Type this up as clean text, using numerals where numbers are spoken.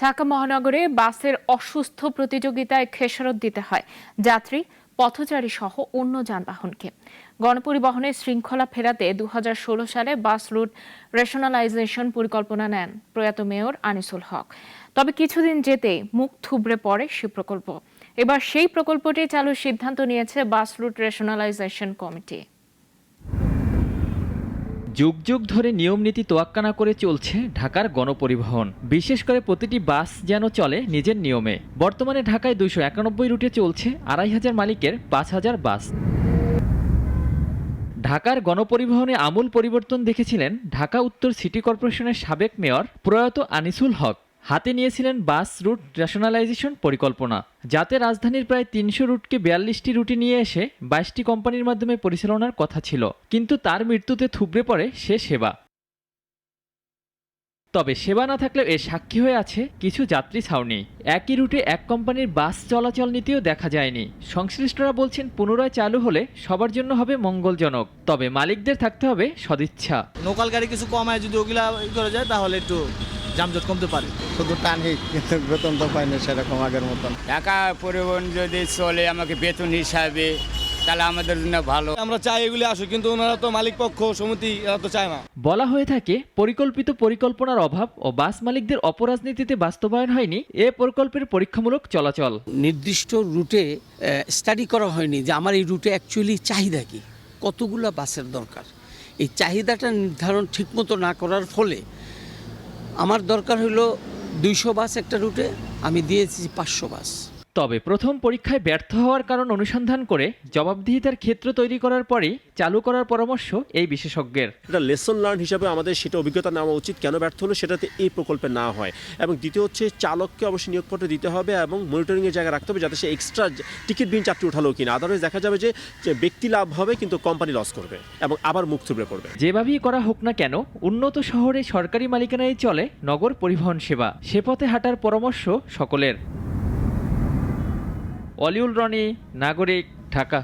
ঢাকা মহানগরে বাসের অসুস্থ প্রতিযোগিতায় খেসারত দিতে হয় যাত্রী, পথচারী সহ অন্য যানবাহনকে। গণপরিবহনের শৃঙ্খলা ফেরাতে 2016 সালে বাস রুট রেশনালাইজেশন পরিকল্পনা নেন প্রয়াত মেয়র আনিসুল হক। তবে কিছুদিন যেতেই মুখ থুবড়ে পড়ে সে প্রকল্প। এবার সেই প্রকল্পটি চালুর সিদ্ধান্ত নিয়েছে বাস রুট রেশনালাইজেশন কমিটি। যুগ যুগ ধরে নিয়ম নীতি তোয়াক্কা না করে চলছে ঢাকার গণপরিবহন। বিশেষ করে প্রতিটি বাস যেন চলে নিজের নিয়মে। বর্তমানে ঢাকায় 291 রুটে চলছে 2500 মালিকের 5000 বাস। ঢাকার গণপরিবহনে আমূল পরিবর্তন দেখেছিলেন ঢাকা উত্তর সিটি কর্পোরেশনের সাবেক মেয়র প্রয়াত আনিসুল হক। হাতে নিয়েছিলেন বাস রুট রেশনালাইজেশন পরিকল্পনা, যাতে রাজধানীর প্রায় 300 রুটকে 42টি রুটে নিয়ে এসে 22টি কোম্পানির মাধ্যমে পরিচালনার কথা ছিল। কিন্তু তার মৃত্যুতে থুবড়ে পড়ে সে সেবা। তবে সেবা না থাকলেও এর সাক্ষী হয়ে আছে কিছু যাত্রী ছাউনি। একই রুটে এক কোম্পানির বাস চলাচল নীতিও দেখা যায়নি। সংশ্লিষ্টরা বলছেন পুনরায় চালু হলে সবার জন্য হবে মঙ্গলজনক, তবে মালিকদের থাকতে হবে সদিচ্ছা। লোকাল গাড়ি কিছু কমায় যদি ওগুলা করে যায় তাহলে একটু যানজট কমতে পারে। শুধু টানি, কিন্তু বেতন তো পাই না সেরকম আগের মতন। ঢাকা পরিবহন যদি চলে আমাকে বেতন হিসাবে, তাহলে আমাদের জন্য ভালো। আমরা চাই এগুলি আসুক, কিন্তু ওনারা তো মালিক পক্ষ সমিতি এরা তো চায় না। বলা হয়ে থাকে পরিকল্পিত পরিকল্পনার অভাব ও বাস মালিকদের অপরাজনীতিতে বাস্তবায়ন হয়নি এ প্রকল্পের পরীক্ষামূলক চলাচল। নির্দিষ্ট রুটে স্টাডি করা হয়নি যে আমার এই রুটে অ্যাকচুয়ালি চাহিদা কি, কতগুলো বাসের দরকার। এই চাহিদাটা নির্ধারণ ঠিকমতো না করার ফলে আমার দরকার হলো 200 বাস একটা রুটে, আমি দিয়েছি 500 বাস। তবে প্রথম পরীক্ষায় ব্যর্থ হওয়ার কারণ অনুসন্ধান করে জবাবদিহিতার ক্ষেত্র তৈরি করার পরেই চালু করার পরামর্শ এই বিশেষজ্ঞের। এটা লেসন লার্ন হিসাবে আমাদের সেটা অভিজ্ঞতা নেওয়া উচিত, কেন ব্যর্থ হলো সেটাতে এই প্রকল্পে না হয়। এবং দ্বিতীয় হচ্ছে চালককে অবশ্যই নিয়োগপত্র দিতে হবে এবং মনিটরিংয়ের জায়গায় রাখতে হবে, যাতে সে এক্সট্রা টিকিটবিহীন যাত্রী উঠালো কিনা। আদারওয়াইজ দেখা যাবে যে ব্যক্তি লাভ হবে কিন্তু কোম্পানি লস করবে এবং আবার মুখ থুবড়ে পড়বে। যেভাবেই করা হোক না কেন, উন্নত শহরে সরকারি মালিকানায় চলে নগর পরিবহন সেবা। সে পথে হাঁটার পরামর্শ সকলের। অলিউল রনি, নাগরিক, ঢাকা।